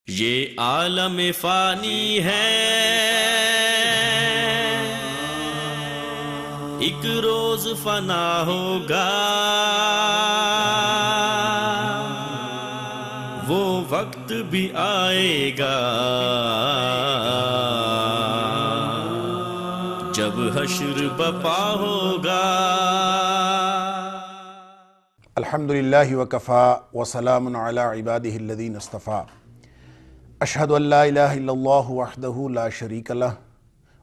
یہ عالم فانی ہے، ایک روز فنا ہوگا، وہ وقت بھی آئے گا جب حشر بپا ہوگا۔ الحمدللہ وکفا وسلام علی عبادہ الذین اصطفیٰ، اشہد ان لا الہ الا اللہ وحدہ لا شریک لہ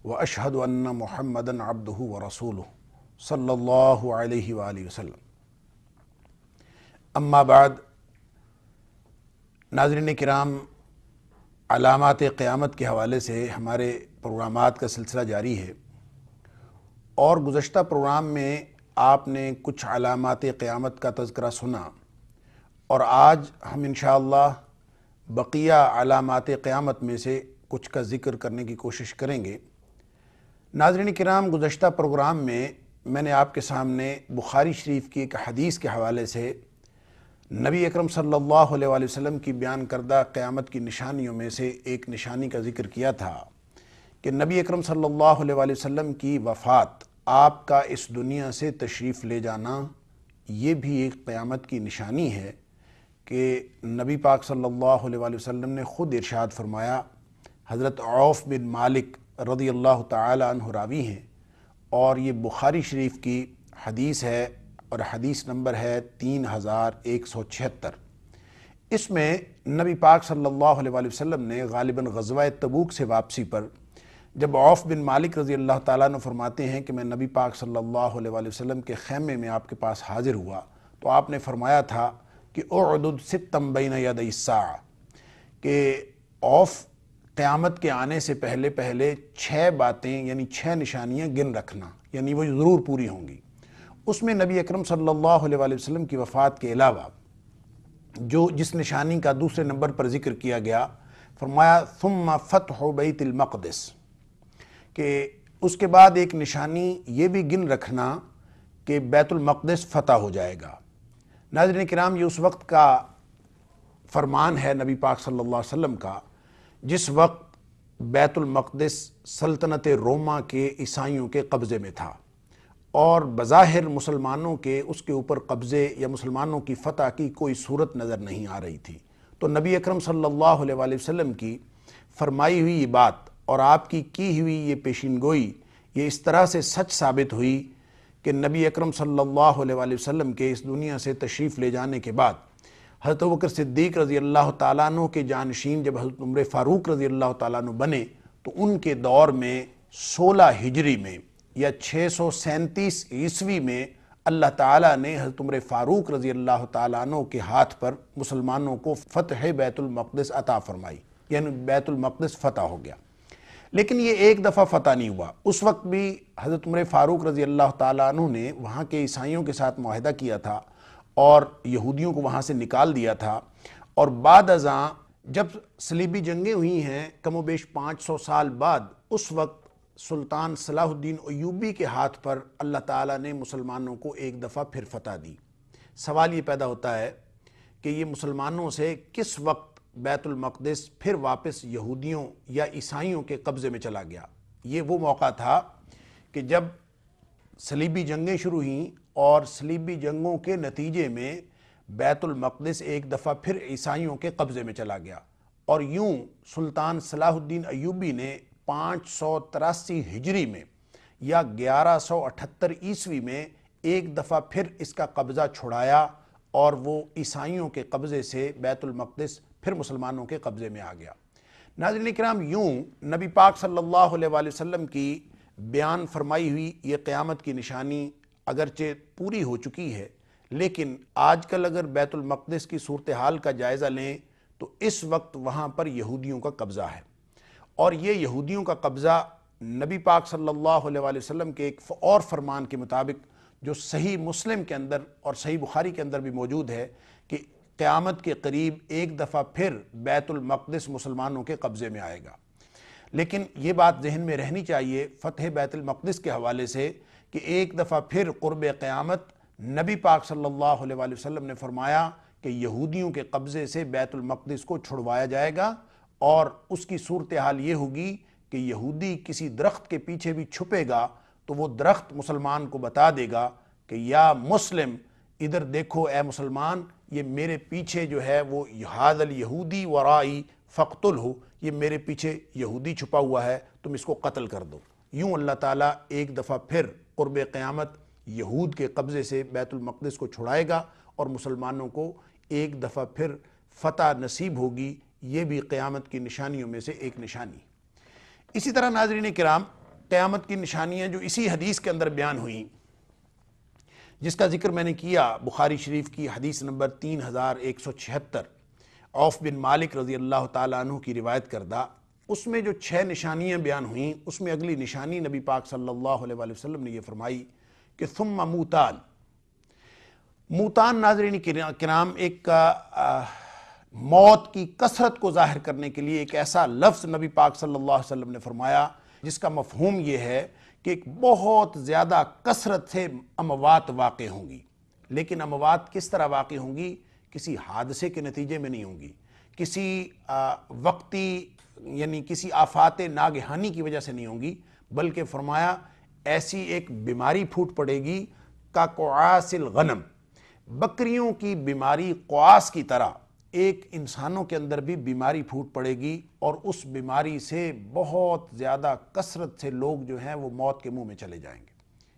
واشہد ان محمدا عبدہ ورسولہ صلی اللہ علیہ وآلہ وسلم۔ اما بعد، ناظرین کرام، علامات قیامت کے حوالے سے ہمارے پروگرامات کا سلسلہ جاری ہے، اور گزشتہ پروگرام میں آپ نے کچھ علامات قیامت کا تذکرہ سنا، اور آج ہم انشاءاللہ بقیہ علامات قیامت میں سے کچھ کا ذکر کرنے کی کوشش کریں گے۔ ناظرین کرام، گزشتہ پروگرام میں نے آپ کے سامنے بخاری شریف کی ایک حدیث کے حوالے سے نبی اکرم صلی اللہ علیہ وآلہ وسلم کی بیان کردہ قیامت کی نشانیوں میں سے ایک نشانی کا ذکر کیا تھا کہ نبی اکرم صلی اللہ علیہ وآلہ وسلم کی وفات، آپ کا اس دنیا سے تشریف لے جانا، یہ بھی ایک قیامت کی نشانی ہے کہ نبی پاک صلی اللہ علیہ وآلہ وسلم نے خود ارشاد فرمایا۔ حضرت عوف بن مالک رضی اللہ تعالی عنہ راوی ہیں، اور یہ بخاری شریف کی حدیث ہے، اور حدیث نمبر ہے 3176۔ اس میں نبی پاک صلی اللہ علیہ وآلہ وسلم نے غالباً غزوہ تبوک سے واپسی پر جب عوف بن مالک رضی اللہ تعالیٰ عنہ فرماتے ہیں کہ میں نبی پاک صلی اللہ علیہ وآلہ وسلم کے خیمے میں آپ کے پاس حاضر ہوا، تو آپ نے فرمایا تھا کہ اعدد ستم بین یدی الساعہ، کہ عوف قیامت کے آنے سے پہلے 6 باتیں یعنی 6 نشانیاں گن رکھنا، یعنی وہ ضرور پوری ہوں گی۔ اس میں نبی اکرم صلی اللہ علیہ وآلہ وسلم کی وفات کے علاوہ جس نشانی کا دوسرے نمبر پر ذکر کیا گیا، فرمایا ثم فتح بیت المقدس، کہ اس کے بعد ایک نشانی یہ بھی گن رکھنا کہ بیت المقدس فتح ہو جائے گا۔ ناظرین کرام، یہ اس وقت کا فرمان ہے نبی پاک صلی اللہ علیہ وسلم کا جس وقت بیت المقدس سلطنت روما کے عیسائیوں کے قبضے میں تھا، اور بظاہر مسلمانوں کے اس کے اوپر قبضے یا مسلمانوں کی فتح کی کوئی صورت نظر نہیں آ رہی تھی۔ تو نبی اکرم صلی اللہ علیہ وآلہ وسلم کی فرمائی ہوئی یہ بات اور آپ کی ہوئی یہ پیشین گوئی، یہ اس طرح سے سچ ثابت ہوئی کہ نبی اکرم صلی اللہ علیہ وآلہ وسلم کے اس دنیا سے تشریف لے جانے کے بعد حضرت ابوبکر صدیق رضی اللہ تعالیٰ عنہ کے جانشین جب حضرت عمر فاروق رضی اللہ تعالیٰ عنہ بنے، تو ان کے دور میں 16 ہجری میں یا 637 عیسوی میں اللہ تعالیٰ نے حضرت عمر فاروق رضی اللہ تعالیٰ عنہ کے ہاتھ پر مسلمانوں کو فتح بیت المقدس عطا فرمائی، یعنی بیت المقدس فتح ہو گیا۔ لیکن یہ ایک دفعہ فتح نہیں ہوا، اس وقت بھی حضرت عمر فاروق رضی اللہ تعالیٰ عنہ نے وہاں کے عیسائیوں کے ساتھ معاہدہ کیا تھا اور یہودیوں کو وہاں سے نکال دیا تھا، اور بعد ازاں جب صلیبی جنگیں ہوئی ہیں کم و بیش 500 سال بعد، اس وقت سلطان صلاح الدین ایوبی کے ہاتھ پر اللہ تعالیٰ نے مسلمانوں کو ایک دفعہ پھر فتح دی۔ سوال یہ پیدا ہوتا ہے کہ یہ مسلمانوں سے کس وقت بیت المقدس پھر واپس یہودیوں یا عیسائیوں کے قبضے میں چلا گیا؟ یہ وہ موقع تھا کہ جب صلیبی جنگیں شروع ہوئیں، اور صلیبی جنگوں کے نتیجے میں بیت المقدس ایک دفعہ پھر عیسائیوں کے قبضے میں چلا گیا، اور یوں سلطان صلاح الدین ایوبی نے 583 ہجری میں یا 1178 عیسوی میں ایک دفعہ پھر اس کا قبضہ چھڑایا، اور وہ عیسائیوں کے قبضے سے بیت المقدس پھر مسلمانوں کے قبضے میں آ گیا۔ ناظرین کرام، یوں نبی پاک صلی اللہ علیہ وآلہ وسلم کی بیان فرمائی ہوئی یہ قیامت کی نشانی اگرچہ پوری ہو چکی ہے، لیکن آج کل اگر بیت المقدس کی صورتحال کا جائزہ لیں تو اس وقت وہاں پر یہودیوں کا قبضہ ہے، اور یہ یہودیوں کا قبضہ نبی پاک صلی اللہ علیہ وآلہ وسلم کے ایک اور فرمان کے مطابق جو صحیح مسلم کے اندر اور صحیح بخاری کے اندر بھی موجود ہے کہ قیامت کے قریب ایک دفعہ پھر بیت المقدس مسلمانوں کے قبضے میں آئے گا۔ لیکن یہ بات ذہن میں رہنی چاہیے فتح بیت المقدس کے حوالے سے کہ ایک دفعہ پھر قرب قیامت نبی پاک صلی اللہ علیہ وآلہ وسلم نے فرمایا کہ یہودیوں کے قبضے سے بیت المقدس کو چھڑوایا جائے گا، اور اس کی صورتحال یہ ہوگی کہ یہودی کسی درخت کے پیچھے بھی چھپے گا تو وہ درخت مسلمان کو بتا دے گا کہ یا مسلم ادھر دیکھو اے مسلمان، یہ میرے پیچھے جو ہے وہ ھذا الیہودی ورائی فاقتلہ، یہ میرے پیچھے یہودی چھپا ہوا ہے، تم اس کو قتل کر دو۔ یوں اللہ تعالیٰ ایک دفعہ پھر قرب قیامت یہود کے قبضے سے بیت المقدس کو چھڑائے گا اور مسلمانوں کو ایک دفعہ پھر فتح نصیب ہوگی۔ یہ بھی قیامت کی نشانیوں میں سے ایک نشانی۔ اسی طرح ناظرین کرام، قیامت کی نشانیاں جو اسی حدیث کے اندر بیان ہوئیں، جس کا ذکر میں نے کیا، بخاری شریف کی حدیث نمبر 3176، عوف بن مالک رضی اللہ تعالیٰ عنہ کی روایت کردہ، اس میں جو 6 نشانیاں بیان ہوئیں، اس میں اگلی نشانی نبی پاک صلی اللہ علیہ وسلم نے یہ فرمائی کہ ثم موتان۔ موتان ناظرین کرام ایک موت کی کثرت کو ظاہر کرنے کے لیے ایک ایسا لفظ نبی پاک صلی اللہ علیہ وسلم نے فرمایا جس کا مفہوم یہ ہے کہ ایک بہت زیادہ کثرت سے اموات واقع ہوں گی۔ لیکن اموات کس طرح واقع ہوں گی؟ کسی حادثے کے نتیجے میں نہیں ہوں گی، کسی وقتی یعنی کسی آفات ناگہانی کی وجہ سے نہیں ہوں گی، بلکہ فرمایا ایسی ایک بیماری پھوٹ پڑے گی کا قعاس الغنم، بکریوں کی بیماری قواس کی طرح ایک انسانوں کے اندر بھی بیماری پھوٹ پڑے گی، اور اس بیماری سے بہت زیادہ کثرت سے لوگ جو ہیں وہ موت کے منہ میں چلے جائیں گے۔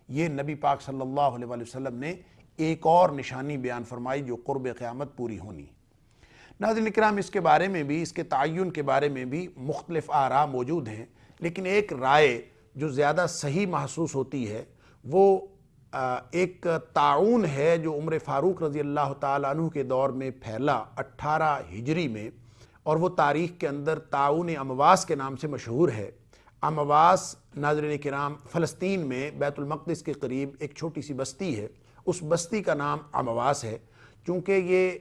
یہ نبی پاک صلی اللہ علیہ وسلم نے ایک اور نشانی بیان فرمائی جو قرب قیامت پوری ہونی۔ ناظرین کرام، اس کے بارے میں بھی، اس کے تعین کے بارے میں بھی مختلف آراء موجود ہیں، لیکن ایک رائے جو زیادہ صحیح محسوس ہوتی ہے وہ ایک طاعون ہے جو عمر فاروق رضی اللہ تعالیٰ عنہ کے دور میں پھیلا 18 ہجری میں، اور وہ تاریخ کے اندر طاعون امواس کے نام سے مشہور ہے۔ امواس ناظرین کرام فلسطین میں بیت المقدس کے قریب ایک چھوٹی سی بستی ہے، اس بستی کا نام امواس ہے۔ چونکہ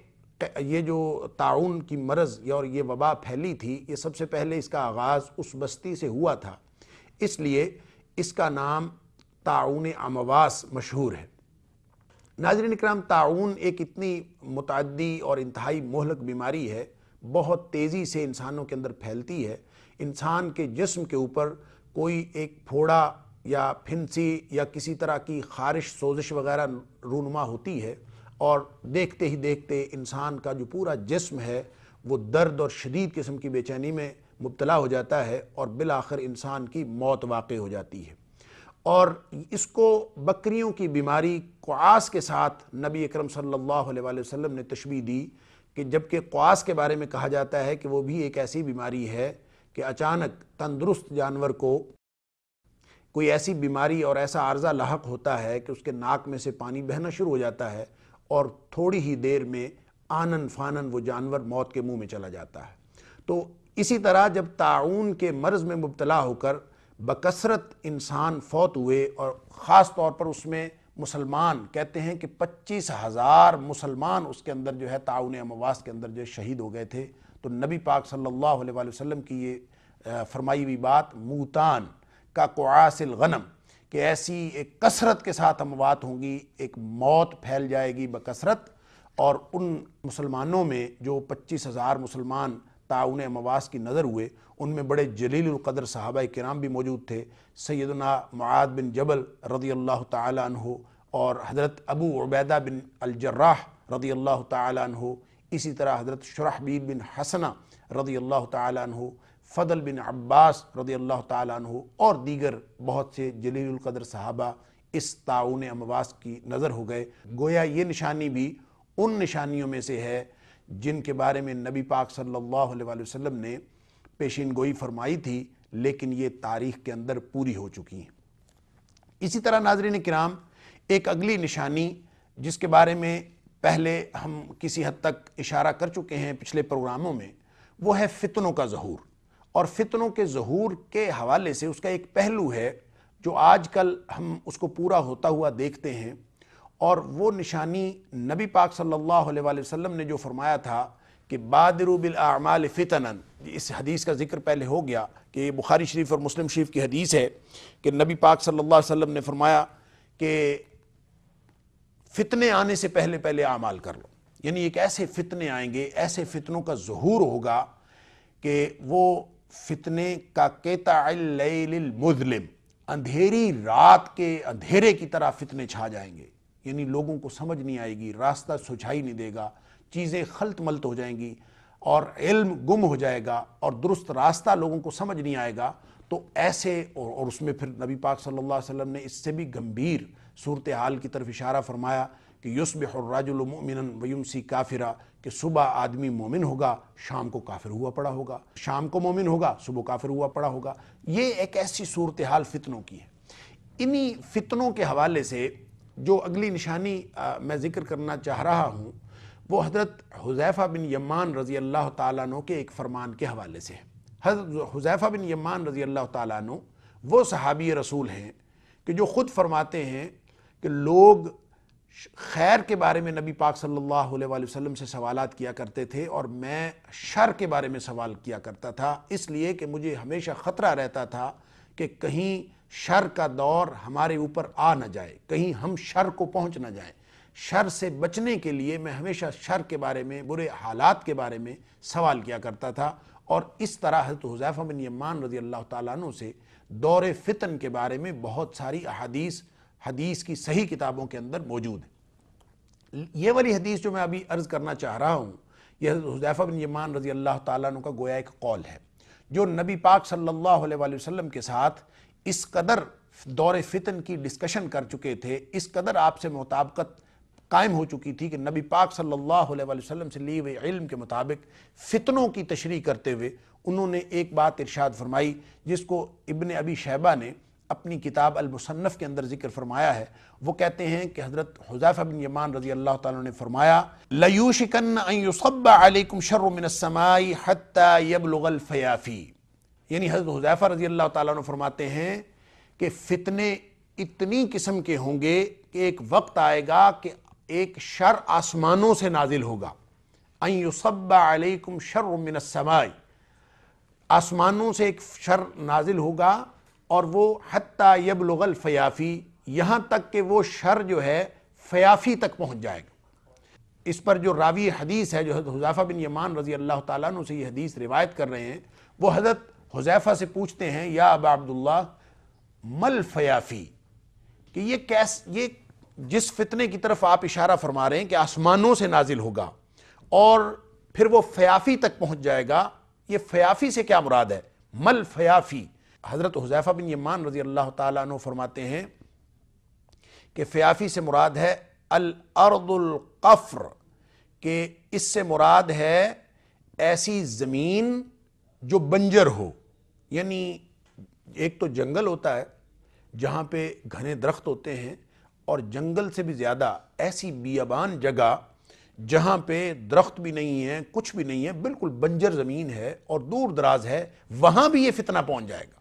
یہ جو طاعون کی مرض اور یہ وبا پھیلی تھی، یہ سب سے پہلے اس کا آغاز اس بستی سے ہوا تھا، اس لیے اس کا نام طاعون امواس مشہور ہے۔ ناظرین اکرام، طاعون ایک اتنی متعدی اور انتہائی مہلک بیماری ہے، بہت تیزی سے انسانوں کے اندر پھیلتی ہے۔ انسان کے جسم کے اوپر کوئی ایک پھوڑا یا پھنسی یا کسی طرح کی خارش، سوزش وغیرہ رونما ہوتی ہے، اور دیکھتے ہی دیکھتے انسان کا جو پورا جسم ہے وہ درد اور شدید قسم کی بے چینی میں مبتلا ہو جاتا ہے، اور بالآخر انسان کی موت واقع ہو جاتی ہے۔ اور اس کو بکریوں کی بیماری قعاس کے ساتھ نبی اکرم صلی اللہ علیہ وسلم نے تشبیہ دی، کہ جبکہ قعاس کے بارے میں کہا جاتا ہے کہ وہ بھی ایک ایسی بیماری ہے کہ اچانک تندرست جانور کو کوئی ایسی بیماری اور ایسا عارضہ لاحق ہوتا ہے کہ اس کے ناک میں سے پانی بہنا شروع ہو جاتا ہے، اور تھوڑی ہی دیر میں آنن فانن وہ جانور موت کے منہ میں چلا جاتا ہے۔ تو اسی طرح جب طاعون کے مرض میں مبتلا ہو کر بکثرت انسان فوت ہوئے، اور خاص طور پر اس میں مسلمان، کہتے ہیں کہ 25,000 مسلمان اس کے اندر جو ہے طاعون امواس کے اندر جو شہید ہو گئے تھے، تو نبی پاک صلی اللہ علیہ وسلم کی یہ فرمائی ہوئی بات موتان کا قعاس الغنم، کہ ایسی ایک کثرت کے ساتھ اموات ہوں گی، ایک موت پھیل جائے گی بکثرت، اور ان مسلمانوں میں جو 25,000 مسلمان طاعون امواس کی نظر ہوئے، ان میں بڑے جلیل القدر صحابہ کرام بھی موجود تھے۔ سیدنا معاذ بن جبل رضی اللہ تعالی عنہ، اور حضرت ابو عبیدہ بن الجراح رضی اللہ تعالی عنہ، اسی طرح حضرت شرحبیل بن حسنہ رضی اللہ تعالی عنہ، فضل بن عباس رضی اللہ تعالی عنہ، اور دیگر بہت سے جلیل القدر صحابہ اس طاعون امواس کی نظر ہو گئے۔ گویا یہ نشانی بھی ان نشانیوں میں سے ہے جن کے بارے میں نبی پاک صلی اللہ علیہ وسلم نے پیشین گوئی فرمائی تھی، لیکن یہ تاریخ کے اندر پوری ہو چکی ہیں۔ اسی طرح ناظرین کرام، ایک اگلی نشانی جس کے بارے میں پہلے ہم کسی حد تک اشارہ کر چکے ہیں پچھلے پروگراموں میں، وہ ہے فتنوں کا ظہور۔ اور فتنوں کے ظہور کے حوالے سے اس کا ایک پہلو ہے جو آج کل ہم اس کو پورا ہوتا ہوا دیکھتے ہیں، اور وہ نشانی نبی پاک صلی اللہ علیہ وسلم نے جو فرمایا تھا کہ بادروا بالاعمال فتنا، اس حدیث کا ذکر پہلے ہو گیا کہ یہ بخاری شریف اور مسلم شریف کی حدیث ہے کہ نبی پاک صلی اللہ علیہ وسلم نے فرمایا کہ فتنے آنے سے پہلے پہلے اعمال کر لو، یعنی ایک ایسے فتنے آئیں گے، ایسے فتنوں کا ظہور ہوگا کہ وہ فتنے کا قطع اللیل المظلم، اندھیری رات کے اندھیرے کی طرح فتنے چھا جائیں گے، یعنی لوگوں کو سمجھ نہیں آئے گی، راستہ سجھائی نہیں دے گا، چیزیں خلط ملط ہو جائیں گی اور علم گم ہو جائے گا اور درست راستہ لوگوں کو سمجھ نہیں آئے گا۔ تو ایسے اور اس میں پھر نبی پاک صلی اللہ علیہ وسلم نے اس سے بھی گمبھیر صورتحال کی طرف اشارہ فرمایا کہ یصبح الرجل مؤمنا ویمسی کافرا، کہ صبح آدمی مومن ہوگا، شام کو کافر ہوا پڑا ہوگا، شام کو مومن ہوگا، صبح کافر ہوا پڑا ہوگا۔ یہ ایک ایسی صورتحال فتنوں کی ہے۔ انہی فتنوں کے حوالے سے جو اگلی نشانی میں ذکر کرنا چاہ رہا ہوں وہ حضرت حذیفہ بن یمان رضی اللہ تعالیٰ عنہ کے ایک فرمان کے حوالے سے ہے۔ حضرت حذیفہ بن یمان رضی اللہ تعالیٰ عنہ وہ صحابی رسول ہیں کہ جو خود فرماتے ہیں کہ لوگ خیر کے بارے میں نبی پاک صلی اللہ علیہ وآلہ وسلم سے سوالات کیا کرتے تھے اور میں شر کے بارے میں سوال کیا کرتا تھا، اس لیے کہ مجھے ہمیشہ خطرہ رہتا تھا کہ کہیں شر کا دور ہمارے اوپر آ نہ جائے، کہیں ہم شر کو پہنچ نہ جائیں۔ شر سے بچنے کے لیے میں ہمیشہ شر کے بارے میں، برے حالات کے بارے میں سوال کیا کرتا تھا، اور اس طرح حضرت حذیفہ بن یمان رضی اللہ تعالیٰ عنہ سے دور فتن کے بارے میں بہت ساری احادیث حدیث کی صحیح کتابوں کے اندر موجود ہے۔ یہ والی حدیث جو میں ابھی عرض کرنا چاہ رہا ہوں یہ حضرت حذیفہ بن یمان رضی اللہ تعالیٰ عنہ کا گویا ایک قول ہے، جو نبی پاک صلی اللہ علیہ وآلہ وسلم کے ساتھ اس قدر دور فتن کی ڈسکشن کر چکے تھے، اس قدر آپ سے مطابقت قائم ہو چکی تھی کہ نبی پاک صلی اللہ علیہ وآلہ وسلم سے لیے ہوئے علم کے مطابق فتنوں کی تشریح کرتے ہوئے انہوں نے ایک بات ارشاد فرمائی جس کو ابن ابی شیبہ نے اپنی کتاب المصنف کے اندر ذکر فرمایا ہے۔ وہ کہتے ہیں کہ حضرت حذیفہ بن یمان رضی اللہ تعالیٰ نے فرمایا لَيُوشِكَنَّ أَن يُصَبَّ عَلَيْكُمْ شَرٌّ مِّنَ السَّمَاءِ حَتَّى يَبْلُغَ الْفَيَافِي، یعنی حضرت حذیفہ رضی اللہ تعالیٰ فرماتے ہیں کہ فتنے اتنی قسم کے ہوں گے کہ ایک وقت آئے گا کہ ایک شر آسمانوں سے نازل ہوگا، ان یصب علیکم شر من السماء، آسمانوں سے ایک شر نازل ہوگا اور وہ حتی یبلغ الفیافی، یہاں تک کہ وہ شر جو ہے فیافی تک پہنچ جائے گا۔ اس پر جو راوی حدیث ہے جو حضرت حذیفہ بن یمان رضی اللہ تعالیٰ عنہ سے یہ حدیث روایت کر رہے ہیں، وہ حضرت حذیفہ سے پوچھتے ہیں یا ابا عبداللہ مل فیافی، کہ یہ جس فتنے کی طرف آپ اشارہ فرما رہے ہیں کہ آسمانوں سے نازل ہوگا اور پھر وہ فیافی تک پہنچ جائے گا، یہ فیافی سے کیا مراد ہے؟ مل فیافی۔ حضرت حذیفہ بن یمان رضی اللہ تعالیٰ عنہ فرماتے ہیں کہ فیافی سے مراد ہے الارض القفر، کہ اس سے مراد ہے ایسی زمین جو بنجر ہو، یعنی ایک تو جنگل ہوتا ہے جہاں پہ گھنے درخت ہوتے ہیں، اور جنگل سے بھی زیادہ ایسی بیابان جگہ جہاں پہ درخت بھی نہیں ہے، کچھ بھی نہیں ہے، بالکل بنجر زمین ہے اور دور دراز ہے، وہاں بھی یہ فتنہ پہنچ جائے گا۔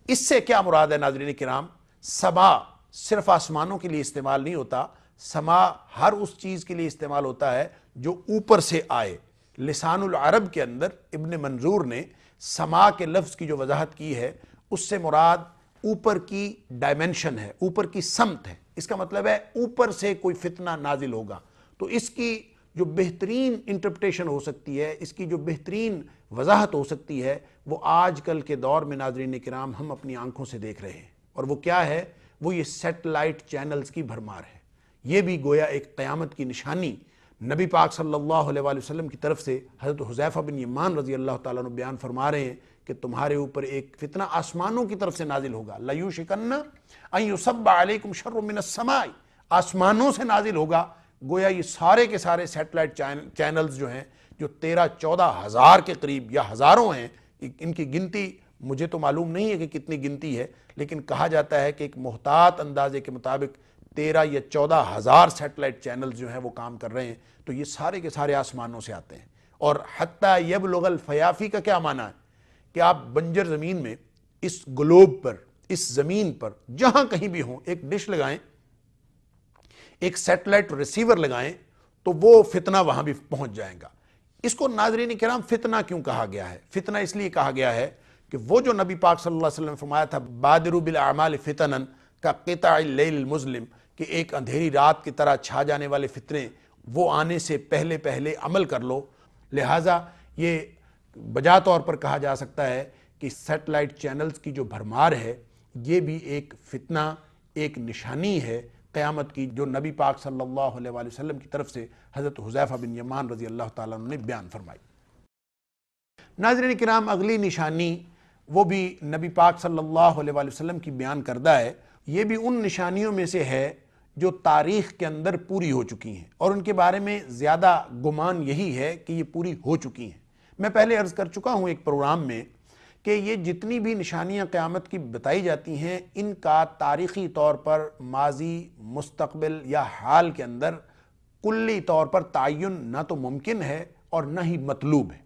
اس سے کیا مراد ہے ناظرین کرام؟ سما صرف آسمانوں کے لیے استعمال نہیں ہوتا، سما ہر اس چیز کے لیے استعمال ہوتا ہے جو اوپر سے آئے۔ لسان العرب کے اندر ابن منظور نے سما کے لفظ کی جو وضاحت کی ہے اس سے مراد اوپر کی ڈائمنشن ہے، اوپر کی سمت ہے، اس کا مطلب ہے اوپر سے کوئی فتنہ نازل ہوگا۔ تو اس کی جو بہترین انٹرپریٹیشن ہو سکتی ہے، اس کی جو بہترین وضاحت ہو سکتی ہے، وہ آج کل کے دور میں ناظرین کرام ہم اپنی آنکھوں سے دیکھ رہے ہیں، اور وہ کیا ہے؟ وہ یہ سیٹلائٹ چینلز کی بھرمار ہے۔ یہ بھی گویا ایک قیامت کی نشانی نبی پاک صلی اللہ علیہ وآلہ وسلم کی طرف سے حضرت حذیفہ بن یمان رضی اللہ تعالیٰ عنہ بیان فرما رہے ہیں کہ تمہارے اوپر ایک فتنہ آسمانوں کی طرف سے نازل ہوگا، لَيُوشِكَنَّ أَن يُصَبَّ عَلَيْكُمْ شَرٌّ مِّنَ السَّمَاءِ، آسمانوں سے نازل ہوگا۔ گویا یہ سارے کے سارے سیٹلائٹ چینلز جو ہیں، جو 13-14 ہزار کے قریب یا ہزاروں ہیں، ان کی گنتی مجھے تو معلوم نہیں ہے کہ کتنی گنتی ہے، لیکن کہا جاتا ہے کہ ایک محتاط اندازے کے مطابق 13 یا 14 ہزار سیٹلائٹ چینلز جو ہیں وہ کام کر رہے ہیں۔ تو یہ سارے کے سارے آسمانوں سے آتے ہیں۔ اور حتی یبلغ الفیافی کا کیا معنی ہے؟ کہ آپ بنجر زمین میں، اس گلوب پر، اس زمین پر جہاں کہیں بھی ہوں، ایک ڈش لگائیں، ایک سیٹلائٹ ریسیور لگائیں، تو وہ فتنہ وہاں بھی پہنچ جائے گا۔ اس کو ناظرین کرام فتنہ کیوں کہا گیا ہے؟ فتنہ اس لیے کہا گیا ہے کہ وہ جو نبی پاک صلی اللہ علیہ وسلم نے فرمایا تھا بادروا بالاعمال فتنا کا قطع اللیل المظلم، کہ ایک اندھیری رات کی طرح چھا جانے والے فتنے وہ آنے سے پہلے پہلے عمل کر لو۔ لہٰذا یہ بجا طور پر کہا جا سکتا ہے کہ سیٹلائٹ چینلز کی جو بھرمار ہے یہ بھی ایک فتنہ، ایک نشانی ہے قیامت کی، جو نبی پاک صلی اللہ علیہ وآلہ وسلم کی طرف سے حضرت حذیفہ بن یمان رضی اللہ تعالیٰ عنہ نے بیان فرمائی۔ ناظرین کرام، اگلی نشانی وہ بھی نبی پاک صلی اللہ علیہ وآلہ وسلم کی بیان کردہ ہے۔ یہ بھی ان نشانیوں میں سے ہے جو تاریخ کے اندر پوری ہو چکی ہیں، اور ان کے بارے میں زیادہ گمان یہی ہے کہ یہ پوری ہو چکی ہیں۔ میں پہلے عرض کر چکا ہوں ایک پروگرام میں کہ یہ جتنی بھی نشانیاں قیامت کی بتائی جاتی ہیں، ان کا تاریخی طور پر ماضی، مستقبل یا حال کے اندر کلی طور پر تعین نہ تو ممکن ہے اور نہ ہی مطلوب ہے۔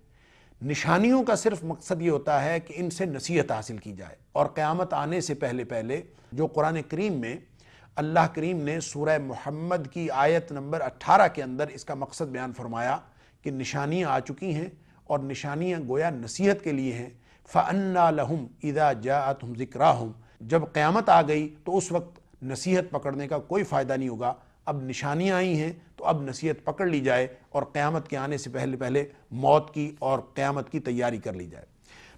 نشانیوں کا صرف مقصد یہ ہوتا ہے کہ ان سے نصیحت حاصل کی جائے، اور قیامت آنے سے پہلے جو قرآن کریم میں اللہ کریم نے سورہ محمد کی آیت نمبر 18 کے اندر اس کا مقصد بیان فرمایا کہ نشانیاں آ چکی ہیں، اور نشانیاں گویا نصیحت کے لیے ہیں۔ فَأَنَّا لَهُمْ إِذَا جَاءَتْهُمْ ذِكْرَاهُمْ، جب قیامت آ گئی تو اس وقت نصیحت پکڑنے کا کوئی فائدہ نہیں ہوگا۔ اب نشانیاں آئی ہیں تو اب نصیحت پکڑ لی جائے، اور قیامت کے آنے سے پہلے موت کی اور قیامت کی تیاری کر لی جائے۔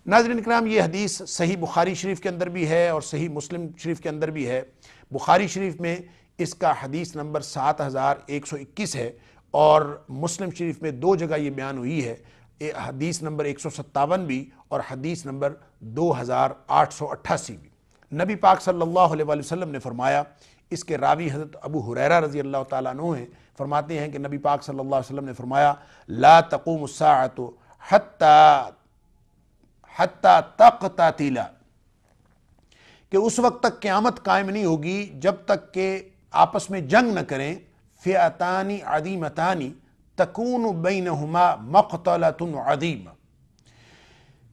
ناظرین کرام، یہ حدیث صحیح بخاری شریف کے اندر بھی ہے اور صحیح مسلم شریف کے اندر بھی ہے۔ بخاری شریف میں اس کا حدیث نمبر 7121 ہے، اور مسلم شریف میں 2 جگہ یہ بیان ہوئی ہے، حدیث نمبر 157 بھی اور حدیث نمبر 2888 بھی۔ نبی پاک صلی اللہ علیہ وآلہ وسلم نے فرمایا، اس کے راوی حضرت ابو ہریرہ رضی اللہ تعالیٰ عنہ ہیں، فرماتے ہیں کہ نبی پاک صلی اللہ علیہ وسلم نے فرمایا، لا تقوم الساعة حتی تقتتل، کہ اس وقت تک قیامت قائم نہیں ہوگی جب تک کہ آپس میں جنگ نہ کریں، فئتان عظیمتان تکون بینہما مقتلۃ عظیمہ،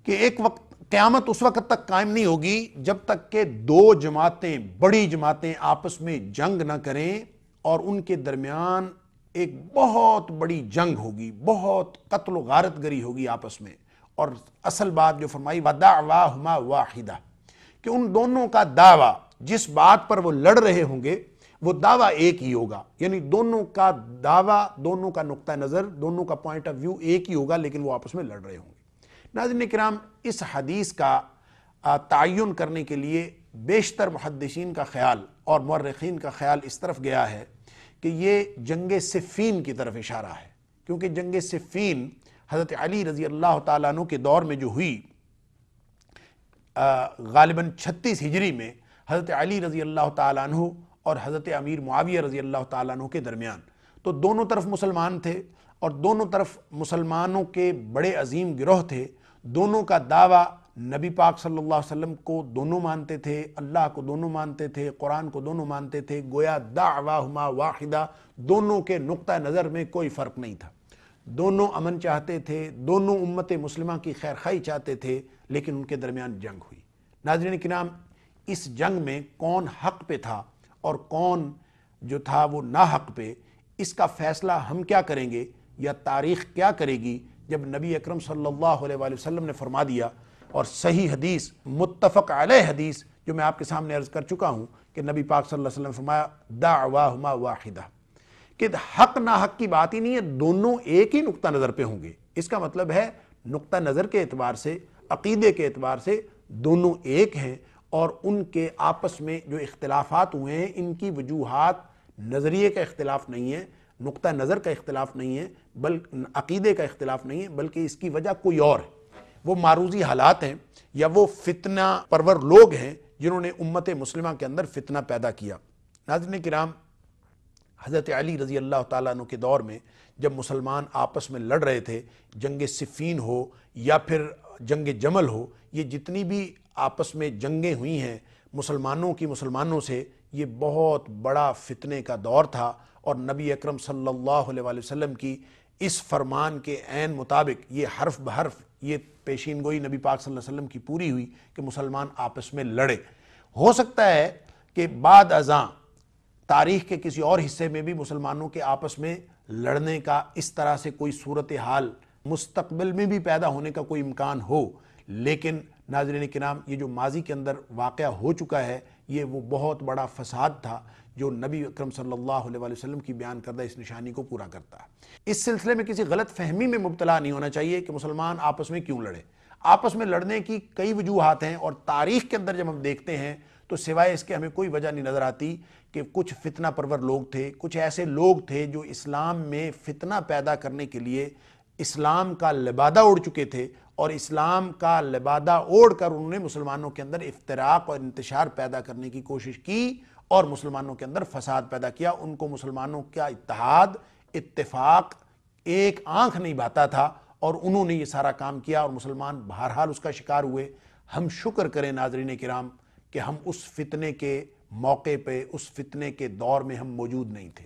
کہ ایک وقت قیامت اس وقت تک قائم نہیں ہوگی جب تک کہ 2 جماعتیں، بڑی جماعتیں آپس میں جنگ نہ کریں، اور ان کے درمیان ایک بہت بڑی جنگ ہوگی، بہت قتل و غارت گری ہوگی آپس میں۔ اور اصل بات جو فرمائی، وَدَعْوَاهُمَا وَاحِدَةٌ، کہ ان دونوں کا دعویٰ، جس بات پر وہ لڑ رہے ہوں گے وہ دعویٰ ایک ہی ہوگا، یعنی دونوں کا دعویٰ، دونوں کا نقطہ نظر، دونوں کا پوائنٹ آف ویو ایک ہی ہوگا، لیکن وہ آپس میں لڑ رہے ہوں گے۔ ناظرین کرام، اس حدیث کا تعین کرنے کے لیے بیشتر محدثین کا خیال اور مورخین کا خیال اس طرف گیا ہے کہ یہ جنگ صفین کی طرف اشارہ ہے، کیونکہ جنگ صفین حضرت علی رضی اللہ تعالیٰ عنہ کے دور میں جو ہوئی، غالباً 36 ہجری میں، حضرت علی رضی اللہ تعالیٰ عنہ اور حضرت امیر معاویہ رضی اللہ تعالیٰ عنہ کے درمیان، تو دونوں طرف مسلمان تھے، اور دونوں طرف مسلمانوں کے بڑے عظیم گروہ تھے، دونوں کا دعویٰ نبی پاک صلی اللہ علیہ وسلم کو دونوں مانتے تھے، اللہ کو دونوں مانتے تھے، قرآن کو دونوں مانتے تھے، گویا دعواہما واحدہ، دونوں کے نقطہ نظر میں کوئی فرق نہیں تھا، دونوں امن چاہتے تھے، دونوں امت مسلمہ کی خیر خواہی چاہتے تھے، لیکن ان کے درمیان جنگ ہوئی۔ ناظرین کرام، اس جنگ میں کون حق پہ تھا اور کون جو تھا وہ ناحق پہ، اس کا فیصلہ ہم کیا کریں گے یا تاریخ کیا کرے گی، جب نبی اکرم صلی اللہ علیہ وآلہ وسلم نے فرما دیا، اور صحیح حدیث، متفق علیہ حدیث جو میں آپ کے سامنے عرض کر چکا ہوں کہ نبی پاک صلی اللہ علیہ وسلم نے فرمایا، دعواہما واحدہ، کہ حق ناحق کی بات ہی نہیں ہے، دونوں ایک ہی نقطہ نظر پہ ہوں گے۔ اس کا مطلب ہے نقطہ نظر کے اعتبار سے، عقیدے کے اعتبار سے دونوں ایک ہیں، اور ان کے آپس میں جو اختلافات ہوئے ہیں، ان کی وجوہات نظریے کا اختلاف نہیں ہے، نقطہ نظر کا اختلاف نہیں ہے، بلکہ عقیدے کا اختلاف نہیں ہے، بلکہ اس کی وجہ کوئی اور ہے۔ وہ معروضی حالات ہیں، یا وہ فتنہ پرور لوگ ہیں جنہوں نے امت مسلمہ کے اندر فتنہ پیدا کیا۔ ناظرین کرام، حضرت علی رضی اللہ تعالیٰ عنہ کے دور میں جب مسلمان آپس میں لڑ رہے تھے، جنگ صفین ہو یا پھر جنگ جمل ہو، یہ جتنی بھی آپس میں جنگیں ہوئی ہیں مسلمانوں کی مسلمانوں سے، یہ بہت بڑا فتنے کا دور تھا، اور نبی اکرم صلی اللہ علیہ وآلہ وسلم کی اس فرمان کے عین مطابق یہ حرف بحرف یہ پیشین گوئی نبی پاک صلی اللہ علیہ وسلم کی پوری ہوئی کہ مسلمان آپس میں لڑے۔ ہو سکتا ہے کہ بعد ازاں تاریخ کے کسی اور حصے میں بھی مسلمانوں کے آپس میں لڑنے کا اس طرح سے کوئی صورتحال مستقبل میں بھی پیدا ہونے کا کوئی امکان ہو، لیکن ناظرین کرام، یہ جو ماضی کے اندر واقعہ ہو چکا ہے، یہ وہ بہت بڑا فساد تھا جو نبی اکرم صلی اللہ علیہ وسلم کی بیان کردہ اس نشانی کو پورا کرتا ہے۔ اس سلسلے میں کسی غلط فہمی میں مبتلا نہیں ہونا چاہیے کہ مسلمان آپس میں کیوں لڑے۔ آپس میں لڑنے کی کئی وجوہات ہیں، اور تاریخ کے اندر جب ہم دیکھتے ہیں تو سوائے اس کے ہمیں کوئی وجہ نہیں نظر آتی کہ کچھ فتنہ پرور لوگ تھے، کچھ ایسے لوگ تھے جو اسلام میں فتنہ پیدا کرنے کے لیے اسلام کا لبادہ اوڑھ چکے تھے، اور اسلام کا لبادہ اوڑھ کر انہوں نے مسلمانوں کے اندر افتراق اور انتشار پیدا کرنے کی کوشش کی اور مسلمانوں کے اندر فساد پیدا کیا۔ ان کو مسلمانوں کا اتحاد، اتفاق ایک آنکھ نہیں بھاتا تھا، اور انہوں نے یہ سارا کام کیا اور مسلمان بہرحال اس کا شکار ہوئے۔ ہم شکر کریں ناظرین کرام کہ ہم اس فتنے کے موقع پہ، اس فتنے کے دور میں ہم موجود نہیں تھے،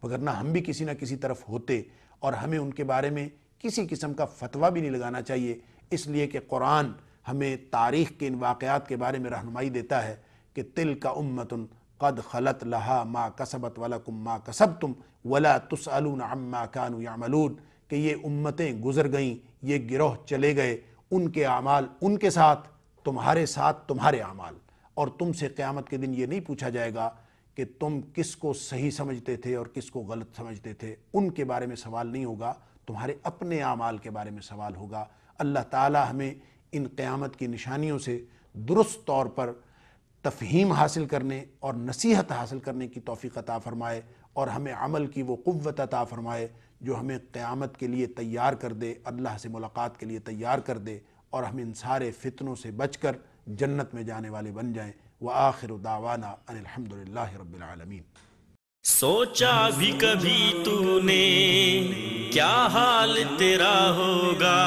وگرنہ ہم بھی کسی نہ کسی طرف ہوتے، اور ہمیں ان کے بارے میں کسی قسم کا فتویٰ بھی نہیں لگانا چاہیے، اس لیے کہ قرآن ہمیں تاریخ کے ان واقعات کے بارے میں رہنمائی دیتا ہے کہ تلک امۃ قد خلت لہا ما کسبت ولکم ما کسبتم ولا تسألون عما كانوا يعملون، کہ یہ امتیں گزر گئیں، یہ گروہ چلے گئے، ان کے اعمال ان کے ساتھ تمہارے اعمال، اور تم سے قیامت کے دن یہ نہیں پوچھا جائے گا کہ تم کس کو صحیح سمجھتے تھے اور کس کو غلط سمجھتے تھے۔ ان کے بارے میں سوال نہیں ہوگا، تمہارے اپنے اعمال کے بارے میں سوال ہوگا۔ اللہ تعالی ہمیں ان قیامت کی نشانیوں سے درست طور پر تفہیم حاصل کرنے اور نصیحت حاصل کرنے کی توفیق عطا فرمائے، اور ہمیں عمل کی وہ قوت عطا فرمائے جو ہمیں قیامت کے لیے تیار کر دے، اللہ سے ملاقات کے لیے تیار کر دے، اور ہم ان سارے فتنوں سے بچ کر جنت میں جانے والے بن جائیں۔ وآخر دعوانا ان الحمدللہ رب العالمین۔ سوچا بھی کبھی تو نے کیا حال تیرا ہوگا،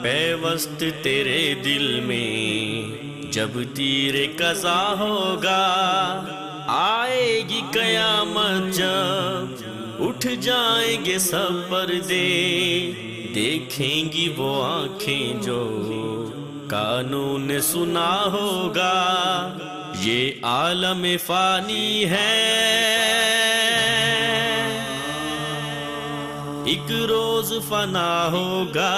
پیوست تیرے دل میں جب تیر قضا ہوگا، آئے گی قیامت جب اٹھ جائیں گے سب پردے، دیکھیں گی وہ آنکھیں جو کانوں نے سنا ہوگا، یہ عالم فانی ہے، ایک روز فنا ہوگا،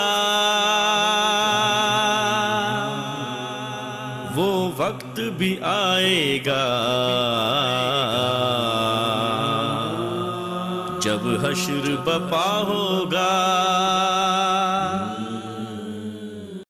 وہ وقت بھی آئے گا جب حشر بپا ہوگا۔